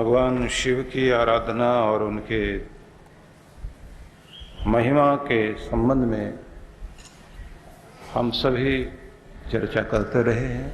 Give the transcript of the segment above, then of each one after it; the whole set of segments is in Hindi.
भगवान शिव की आराधना और उनके महिमा के संबंध में हम सभी चर्चा करते रहे हैं।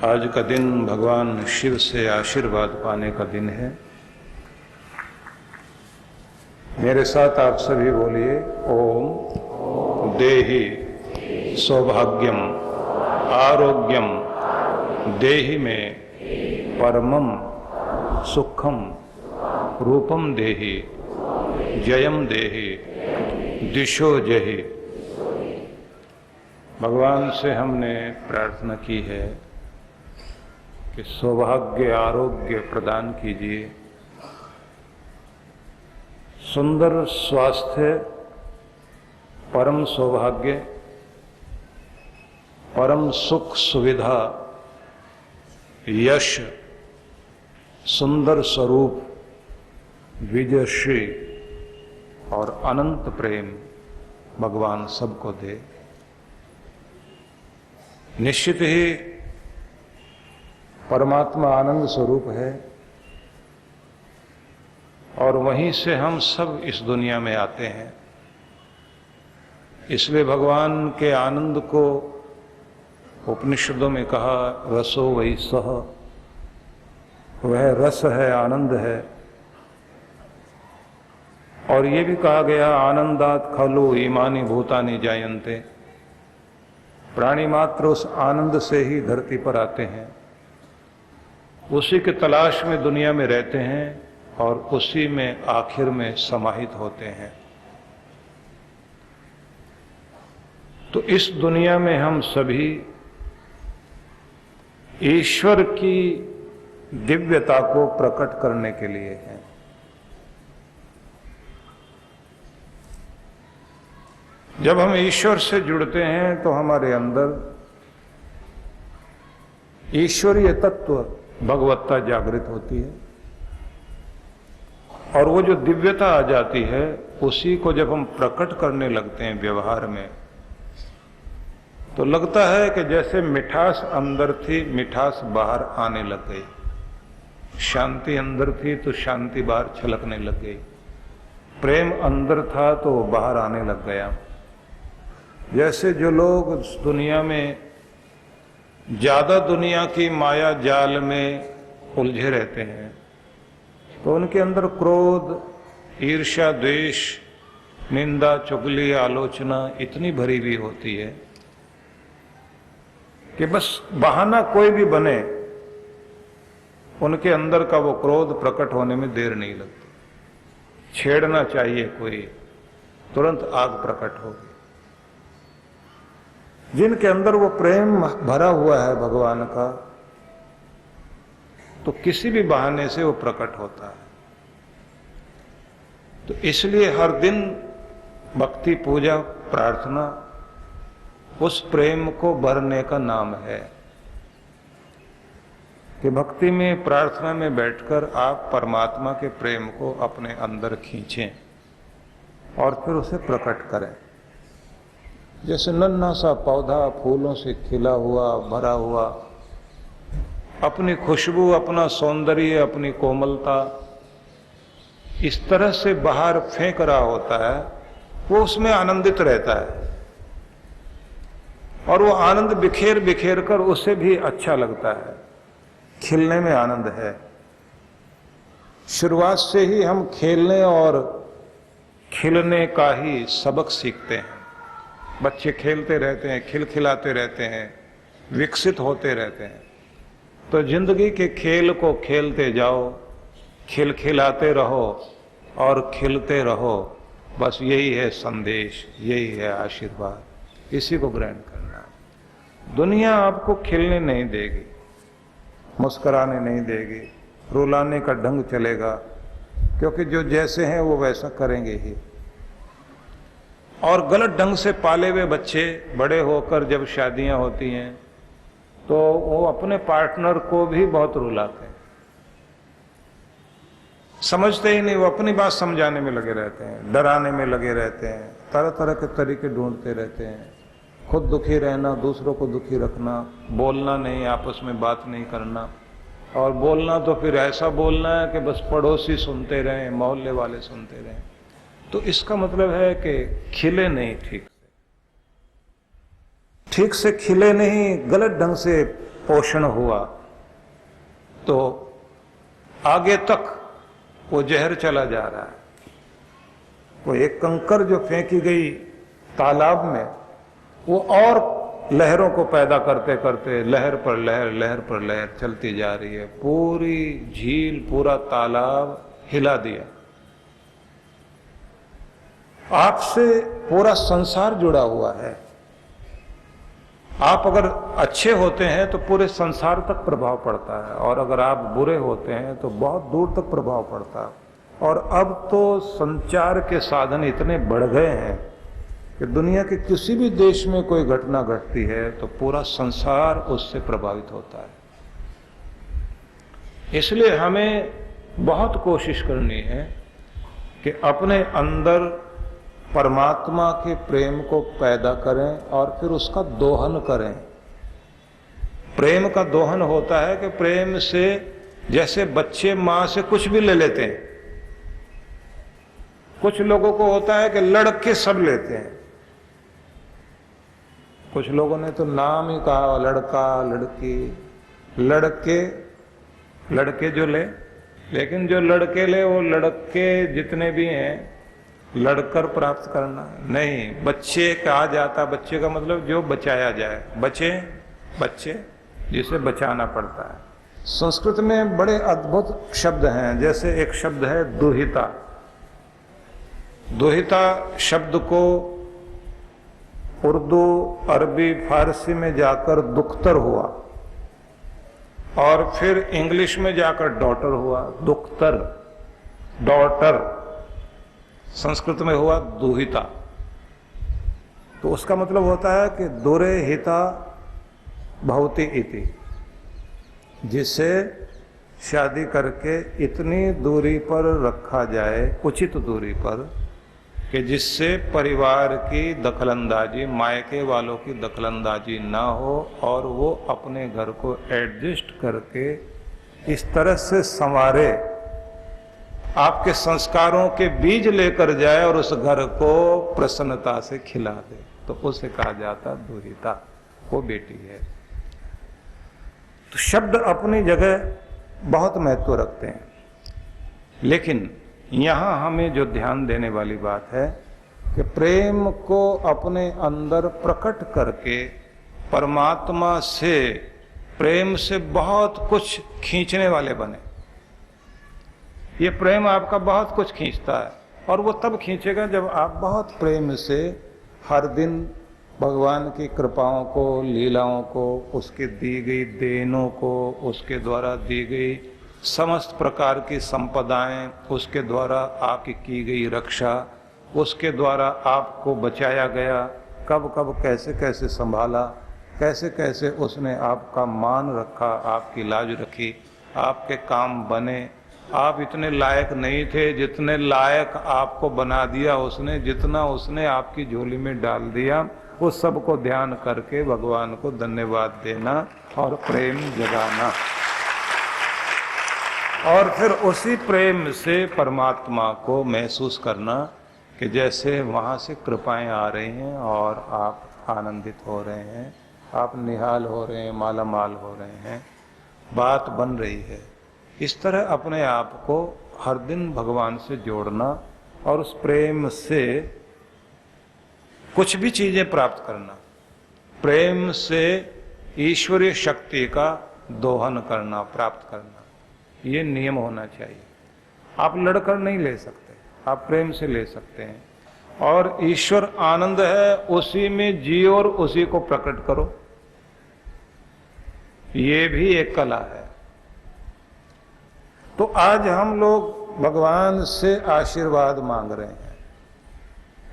आज का दिन भगवान शिव से आशीर्वाद पाने का दिन है। मेरे साथ आप सभी बोलिए, ओम देहि सौभाग्यम आरोग्यम देहि में परमम सुखम रूपम देहि जयम देहि दिशो जहि। भगवान से हमने प्रार्थना की है कि सौभाग्य आरोग्य प्रदान कीजिए, सुंदर स्वास्थ्य, परम सौभाग्य, परम सुख सुविधा, यश, सुंदर स्वरूप, विजयश्री और अनंत प्रेम भगवान सबको दे। निश्चित ही परमात्मा आनंद स्वरूप है और वहीं से हम सब इस दुनिया में आते हैं। इसलिए भगवान के आनंद को उपनिषदों में कहा, रसो वही सह, वह रस है, आनंद है। और ये भी कहा गया, आनंदात खलु ईमानी भूतानि जायन्ते। प्राणी मात्र उस आनंद से ही धरती पर आते हैं, उसी के तलाश में दुनिया में रहते हैं और उसी में आखिर में समाहित होते हैं। तो इस दुनिया में हम सभी ईश्वर की दिव्यता को प्रकट करने के लिए हैं। जब हम ईश्वर से जुड़ते हैं तो हमारे अंदर ईश्वरीय तत्व भगवत्ता जागृत होती है और वो जो दिव्यता आ जाती है, उसी को जब हम प्रकट करने लगते हैं व्यवहार में, तो लगता है कि जैसे मिठास अंदर थी, मिठास बाहर आने लग गई। शांति अंदर थी तो शांति बाहर छलकने लग गई। प्रेम अंदर था तो वो बाहर आने लग गया। जैसे जो लोग दुनिया में ज्यादा दुनिया की माया जाल में उलझे रहते हैं, तो उनके अंदर क्रोध, ईर्ष्या, द्वेष, निंदा, चुगली, आलोचना इतनी भरी हुई होती है कि बस बहाना कोई भी बने, उनके अंदर का वो क्रोध प्रकट होने में देर नहीं लगती। छेड़ना चाहिए कोई, तुरंत आग प्रकट होगी। जिनके अंदर वो प्रेम भरा हुआ है भगवान का, तो किसी भी बहाने से वो प्रकट होता है। तो इसलिए हर दिन भक्ति, पूजा, प्रार्थना उस प्रेम को भरने का नाम है कि भक्ति में, प्रार्थना में बैठकर आप परमात्मा के प्रेम को अपने अंदर खींचें और फिर उसे प्रकट करें। जैसे नन्हा सा पौधा फूलों से खिला हुआ, भरा हुआ, अपनी खुशबू, अपना सौंदर्य, अपनी कोमलता इस तरह से बाहर फेंक रहा होता है, वो उसमें आनंदित रहता है और वो आनंद बिखेर बिखेर कर उसे भी अच्छा लगता है। खिलने में आनंद है। शुरुआत से ही हम खेलने और खिलने का ही सबक सीखते हैं। बच्चे खेलते रहते हैं, खिलखिलाते रहते हैं, विकसित होते रहते हैं। तो जिंदगी के खेल को खेलते जाओ, खिलखिलाते रहो और खिलते रहो। बस यही है संदेश, यही है आशीर्वाद। इसी को ग्रहण करना। दुनिया आपको खिलने नहीं देगी, मुस्कुराने नहीं देगी, रुलाने का ढंग चलेगा, क्योंकि जो जैसे हैं वो वैसा करेंगे ही। और गलत ढंग से पाले हुए बच्चे बड़े होकर जब शादियां होती हैं तो वो अपने पार्टनर को भी बहुत रुलाते हैं। समझते ही नहीं, वो अपनी बात समझाने में लगे रहते हैं, डराने में लगे रहते हैं, तरह तरह के तरीके ढूंढते रहते हैं। खुद दुखी रहना, दूसरों को दुखी रखना, बोलना नहीं, आपस में बात नहीं करना, और बोलना तो फिर ऐसा बोलना है कि बस पड़ोसी सुनते रहें, मोहल्ले वाले सुनते रहें। तो इसका मतलब है कि खिले नहीं, ठीक से खिले नहीं, गलत ढंग से पोषण हुआ तो आगे तक वो जहर चला जा रहा है। वो एक कंकर जो फेंकी गई तालाब में, वो और लहरों को पैदा करते करते लहर पर लहर, लहर पर लहर चलती जा रही है। पूरी झील, पूरा तालाब हिला दिया। आपसे पूरा संसार जुड़ा हुआ है। आप अगर अच्छे होते हैं तो पूरे संसार तक प्रभाव पड़ता है, और अगर आप बुरे होते हैं तो बहुत दूर तक प्रभाव पड़ता है। और अब तो संचार के साधन इतने बढ़ गए हैं कि दुनिया के किसी भी देश में कोई घटना घटती है तो पूरा संसार उससे प्रभावित होता है। इसलिए हमें बहुत कोशिश करनी है कि अपने अंदर परमात्मा के प्रेम को पैदा करें और फिर उसका दोहन करें। प्रेम का दोहन होता है कि प्रेम से, जैसे बच्चे मां से कुछ भी ले लेते हैं, कुछ लोगों को होता है कि लड़के सब लेते हैं। कुछ लोगों ने तो नाम ही कहा, लड़का लड़की, लड़के जो ले, लेकिन जो लड़के ले वो लड़के जितने भी हैं लड़कर प्राप्त करना नहीं। बच्चे कहा जाता, बच्चे का मतलब जो बचाया जाए, बच्चे जिसे बचाना पड़ता है। संस्कृत में बड़े अद्भुत शब्द हैं। जैसे एक शब्द है दुहिता। दुहिता शब्द को उर्दू, अरबी, फारसी में जाकर दुख्तर हुआ और फिर इंग्लिश में जाकर डॉटर हुआ। दुख्तर, डॉटर, संस्कृत में हुआ दुहिता। तो उसका मतलब होता है कि दूरे हिता भवति इति, जिसे शादी करके इतनी दूरी पर रखा जाए, उचित दूरी पर, कि जिससे परिवार की दखलंदाजी, मायके वालों की दखलंदाजी ना हो और वो अपने घर को एडजस्ट करके इस तरह से संवारे, आपके संस्कारों के बीज लेकर जाए और उस घर को प्रसन्नता से खिला दे, तो उसे कहा जाता दुहिता। वो बेटी है। तो शब्द अपनी जगह बहुत महत्व रखते हैं, लेकिन यहां हमें जो ध्यान देने वाली बात है कि प्रेम को अपने अंदर प्रकट करके परमात्मा से, प्रेम से बहुत कुछ खींचने वाले बने। ये प्रेम आपका बहुत कुछ खींचता है, और वो तब खींचेगा जब आप बहुत प्रेम से हर दिन भगवान की कृपाओं को, लीलाओं को, उसके दी गई देनों को, उसके द्वारा दी गई समस्त प्रकार की संपदाएं, उसके द्वारा आपकी की गई रक्षा, उसके द्वारा आपको बचाया गया, कब कब कैसे कैसे संभाला, कैसे कैसे उसने आपका मान रखा, आपकी लाज रखी, आपके काम बने। आप इतने लायक नहीं थे जितने लायक आपको बना दिया उसने, जितना उसने आपकी झोली में डाल दिया, उस सब को ध्यान करके भगवान को धन्यवाद देना और प्रेम जगाना, और फिर उसी प्रेम से परमात्मा को महसूस करना कि जैसे वहाँ से कृपाएं आ रही हैं और आप आनंदित हो रहे हैं, आप निहाल हो रहे हैं, माला माल हो रहे हैं, बात बन रही है। इस तरह अपने आप को हर दिन भगवान से जोड़ना और उस प्रेम से कुछ भी चीजें प्राप्त करना, प्रेम से ईश्वरीय शक्ति का दोहन करना, प्राप्त करना, ये नियम होना चाहिए। आप लड़कर नहीं ले सकते, आप प्रेम से ले सकते हैं। और ईश्वर आनंद है, उसी में जियो और उसी को प्रकट करो, ये भी एक कला है। तो आज हम लोग भगवान से आशीर्वाद मांग रहे हैं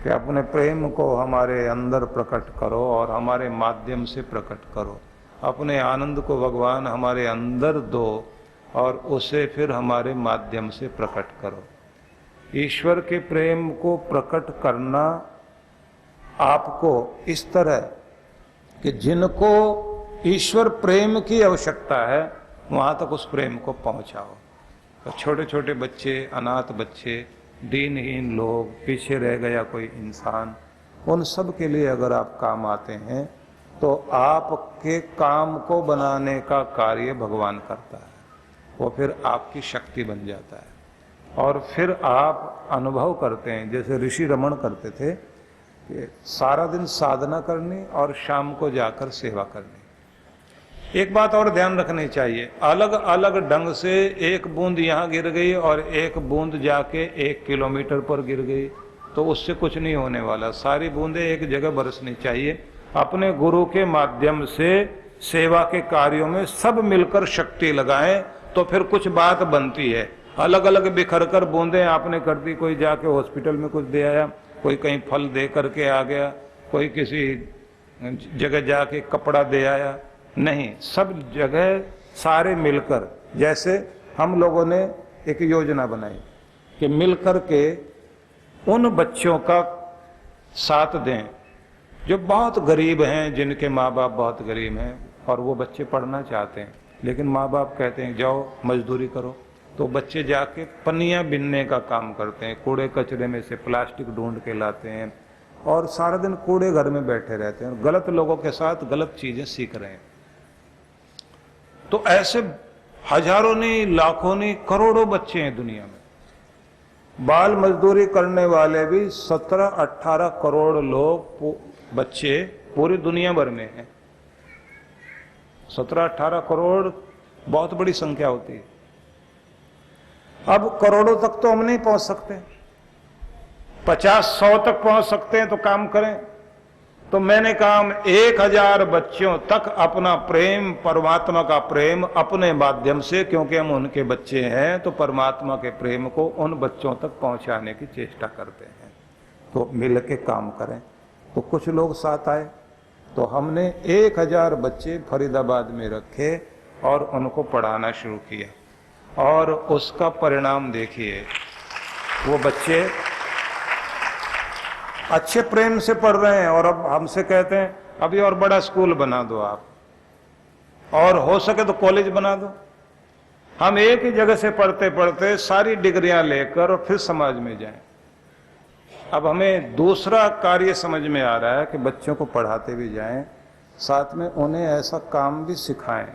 कि अपने प्रेम को हमारे अंदर प्रकट करो और हमारे माध्यम से प्रकट करो। अपने आनंद को भगवान हमारे अंदर दो और उसे फिर हमारे माध्यम से प्रकट करो। ईश्वर के प्रेम को प्रकट करना आपको इस तरह कि जिनको ईश्वर प्रेम की आवश्यकता है वहां तक उस प्रेम को पहुंचाओ। तो छोटे छोटे बच्चे, अनाथ बच्चे, दीनहीन लोग, पीछे रह गया कोई इंसान, उन सब के लिए अगर आप काम आते हैं तो आपके काम को बनाने का कार्य भगवान करता है। वो फिर आपकी शक्ति बन जाता है और फिर आप अनुभव करते हैं, जैसे ऋषि रमण करते थे कि सारा दिन साधना करनी और शाम को जाकर सेवा करनी। एक बात और ध्यान रखनी चाहिए, अलग अलग ढंग से एक बूंद यहाँ गिर गई और एक बूंद जाके 1 किलोमीटर पर गिर गई तो उससे कुछ नहीं होने वाला। सारी बूंदें एक जगह बरसनी चाहिए। अपने गुरु के माध्यम से सेवा के कार्यों में सब मिलकर शक्ति लगाएं तो फिर कुछ बात बनती है। अलग अलग बिखर कर बूंदें आपने कर दी, कोई जाके हॉस्पिटल में कुछ दे आया, कोई कहीं फल दे करके आ गया, कोई किसी जगह जाके कपड़ा दे आया, नहीं, सब जगह सारे मिलकर, जैसे हम लोगों ने एक योजना बनाई कि मिलकर के उन बच्चों का साथ दें जो बहुत गरीब हैं, जिनके माँ बाप बहुत गरीब हैं और वो बच्चे पढ़ना चाहते हैं, लेकिन माँ बाप कहते हैं जाओ मजदूरी करो, तो बच्चे जाके पन्नियां बिनने का काम करते हैं, कूड़े कचरे में से प्लास्टिक ढूंढ के लाते हैं और सारा दिन कूड़े घर में बैठे रहते हैं और गलत लोगों के साथ गलत चीजें सीख रहे हैं। तो ऐसे हजारों नहीं, लाखों नहीं, करोड़ों बच्चे हैं दुनिया में। बाल मजदूरी करने वाले भी 17-18 करोड़ लोग, बच्चे पूरी दुनिया भर में हैं। 17-18 करोड़ बहुत बड़ी संख्या होती है। अब करोड़ों तक तो हम नहीं पहुंच सकते, 50-100 तक पहुंच सकते हैं तो काम करें। तो मैंने कहा हम 1000 बच्चों तक अपना प्रेम, परमात्मा का प्रेम अपने माध्यम से, क्योंकि हम उनके बच्चे हैं, तो परमात्मा के प्रेम को उन बच्चों तक पहुंचाने की चेष्टा करते हैं। तो मिल के काम करें। तो कुछ लोग साथ आए, तो हमने 1000 बच्चे फरीदाबाद में रखे और उनको पढ़ाना शुरू किया और उसका परिणाम देखिए, वो बच्चे अच्छे प्रेम से पढ़ रहे हैं और अब हमसे कहते हैं अभी और बड़ा स्कूल बना दो आप, और हो सके तो कॉलेज बना दो। हम एक ही जगह से पढ़ते पढ़ते सारी डिग्रियां लेकर और फिर समाज में जाएं। अब हमें दूसरा कार्य समझ में आ रहा है कि बच्चों को पढ़ाते भी जाएं, साथ में उन्हें ऐसा काम भी सिखाएं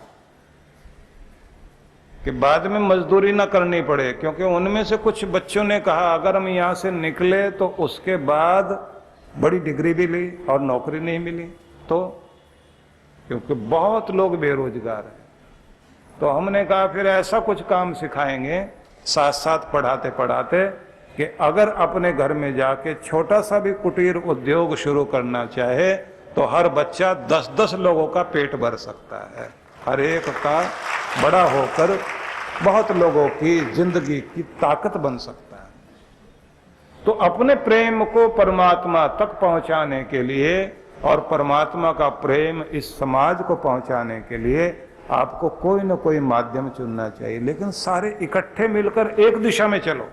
कि बाद में मजदूरी ना करनी पड़े। क्योंकि उनमें से कुछ बच्चों ने कहा अगर हम यहां से निकले तो उसके बाद बड़ी डिग्री भी ली और नौकरी नहीं मिली, तो क्योंकि बहुत लोग बेरोजगार हैं, तो हमने कहा फिर ऐसा कुछ काम सिखाएंगे साथ साथ पढ़ाते पढ़ाते कि अगर अपने घर में जाके छोटा सा भी कुटीर उद्योग शुरू करना चाहे तो हर बच्चा 10-10 लोगों का पेट भर सकता है, हर एक का बड़ा होकर बहुत लोगों की जिंदगी की ताकत बन सकता है। तो अपने प्रेम को परमात्मा तक पहुंचाने के लिए और परमात्मा का प्रेम इस समाज को पहुंचाने के लिए आपको कोई न कोई माध्यम चुनना चाहिए, लेकिन सारे इकट्ठे मिलकर एक दिशा में चलो।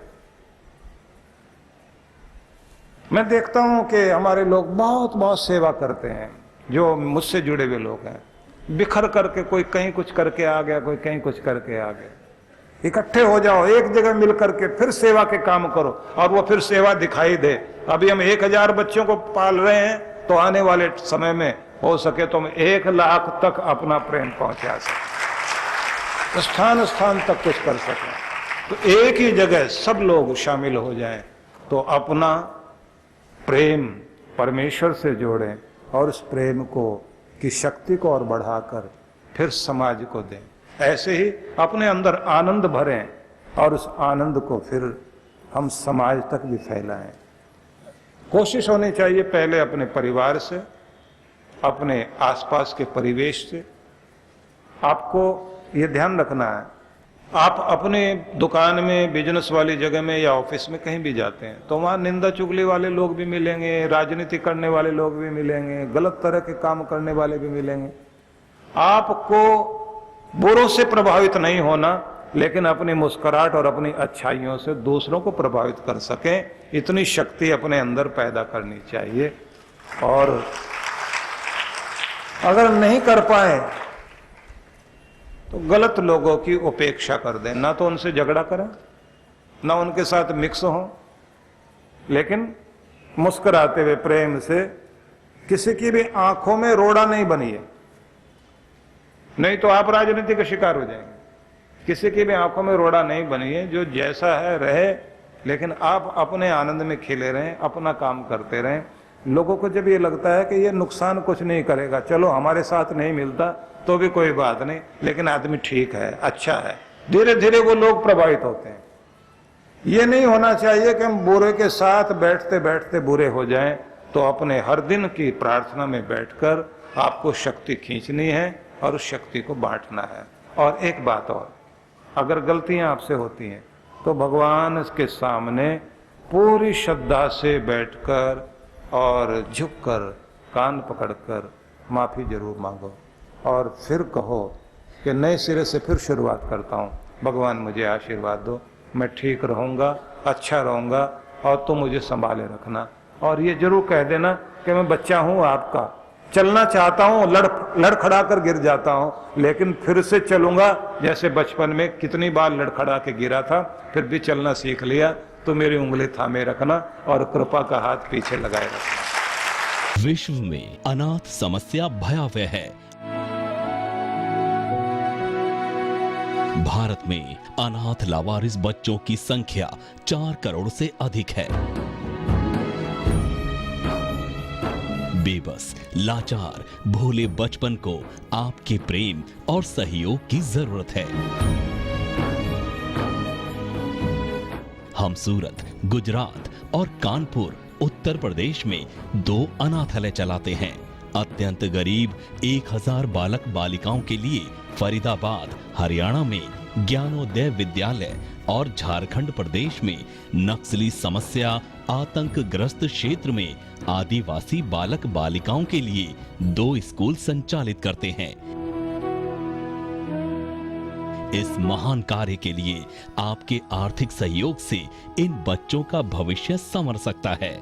मैं देखता हूं कि हमारे लोग बहुत बहुत सेवा करते हैं, जो मुझसे जुड़े हुए लोग हैं, बिखर करके कोई कहीं कुछ करके आ गया, कोई कहीं कुछ करके आ गया। इकट्ठे हो जाओ, एक जगह मिल करके फिर सेवा के काम करो और वो फिर सेवा दिखाई दे। अभी हम 1000 बच्चों को पाल रहे हैं, तो आने वाले समय में हो सके तो हम 1 लाख तक अपना प्रेम पहुंचा सकें, स्थान स्थान तक कुछ कर सकें। तो एक ही जगह सब लोग शामिल हो जाएं तो अपना प्रेम परमेश्वर से जोड़ें और उस प्रेम को की शक्ति को और बढ़ाकर फिर समाज को दें। ऐसे ही अपने अंदर आनंद भरें और उस आनंद को फिर हम समाज तक भी फैलाएं। कोशिश होनी चाहिए पहले अपने परिवार से, अपने आसपास के परिवेश से। आपको ये ध्यान रखना है, आप अपने दुकान में, बिजनेस वाली जगह में या ऑफिस में कहीं भी जाते हैं तो वहां निंदा चुगली वाले लोग भी मिलेंगे, राजनीति करने वाले लोग भी मिलेंगे, गलत तरह के काम करने वाले भी मिलेंगे। आपको बुरों से प्रभावित नहीं होना, लेकिन अपनी मुस्कुराहट और अपनी अच्छाइयों से दूसरों को प्रभावित कर सकें, इतनी शक्ति अपने अंदर पैदा करनी चाहिए। और अगर नहीं कर पाए तो गलत लोगों की उपेक्षा कर दें, ना तो उनसे झगड़ा करें, ना उनके साथ मिक्स हो, लेकिन मुस्कुराते हुए प्रेम से, किसी की भी आंखों में रोड़ा नहीं बनिए, नहीं तो आप राजनीति का शिकार हो जाएंगे। किसी की भी आंखों में रोड़ा नहीं बनिए, जो जैसा है रहे, लेकिन आप अपने आनंद में खिले रहें, अपना काम करते रहें। लोगों को जब ये लगता है कि ये नुकसान कुछ नहीं करेगा, चलो हमारे साथ नहीं मिलता तो भी कोई बात नहीं, लेकिन आदमी ठीक है, अच्छा है, धीरे धीरे वो लोग प्रभावित होते हैं। ये नहीं होना चाहिए कि हम बुरे के साथ बैठते बैठते बुरे हो जाएं। तो अपने हर दिन की प्रार्थना में बैठकर आपको शक्ति खींचनी है और उस शक्ति को बांटना है। और एक बात और, अगर गलतियां आपसे होती हैं तो भगवान के सामने पूरी श्रद्धा से बैठकर और झुककर कान पकड़कर माफी जरूर मांगो और फिर कहो कि नए सिरे से फिर शुरुआत करता हूं, भगवान मुझे आशीर्वाद दो, मैं ठीक रहूंगा, अच्छा रहूंगा और तुम मुझे संभाले रखना। और ये जरूर कह देना कि मैं बच्चा हूं आपका, चलना चाहता हूं, लड़खड़ा कर गिर जाता हूं, लेकिन फिर से चलूंगा। जैसे बचपन में कितनी बार लड़खड़ा के गिरा था, फिर भी चलना सीख लिया, तो मेरी उंगली थामे रखना और कृपा का हाथ पीछे लगाए रखना। विश्व में अनाथ समस्या भयावह है। भारत में अनाथ लावारिस बच्चों की संख्या 4 करोड़ से अधिक है। बेबस, लाचार, भोले बचपन को आपके प्रेम और सहयोग की जरूरत है। हम सूरत, गुजरात और कानपुर, उत्तर प्रदेश में 2 अनाथालय चलाते हैं। अत्यंत गरीब 1000 बालक बालिकाओं के लिए फरीदाबाद, हरियाणा में ज्ञानोदय विद्यालय और झारखंड प्रदेश में नक्सली समस्या आतंकग्रस्त क्षेत्र में आदिवासी बालक बालिकाओं के लिए 2 स्कूल संचालित करते हैं। इस महान कार्य के लिए आपके आर्थिक सहयोग से इन बच्चों का भविष्य संवर सकता है।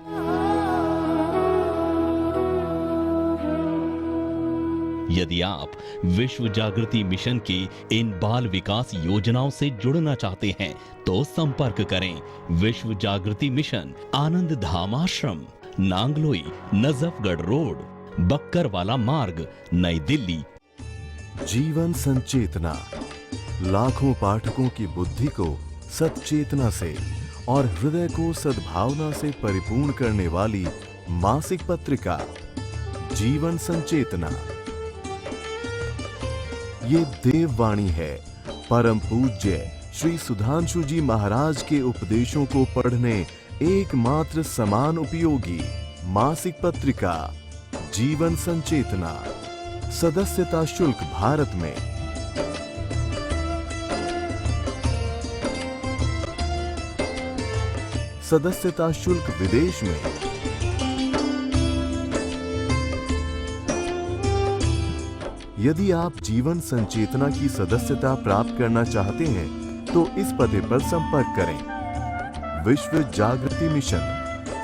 यदि आप विश्व जागृति मिशन की इन बाल विकास योजनाओं से जुड़ना चाहते हैं तो संपर्क करें। विश्व जागृति मिशन, आनंद धाम आश्रम, नांगलोई, नजफगढ़ रोड, बक्करवाला मार्ग, नई दिल्ली। जीवन संचेतना लाखों पाठकों की बुद्धि को सच्चेतना से और हृदय को सद्भावना से परिपूर्ण करने वाली मासिक पत्रिका जीवन संचेतना। ये देववाणी है परम पूज्य श्री सुधांशु जी महाराज के उपदेशों को पढ़ने एकमात्र समान उपयोगी मासिक पत्रिका जीवन संचेतना। सदस्यता शुल्क भारत में, सदस्यता शुल्क विदेश में। यदि आप जीवन संचेतना की सदस्यता प्राप्त करना चाहते हैं तो इस पते पर संपर्क करें। विश्व जागृति मिशन,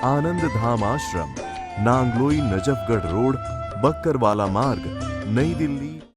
आनंद धाम आश्रम, नांगलोई, नजफगढ़ रोड, बक्करवाला मार्ग, नई दिल्ली।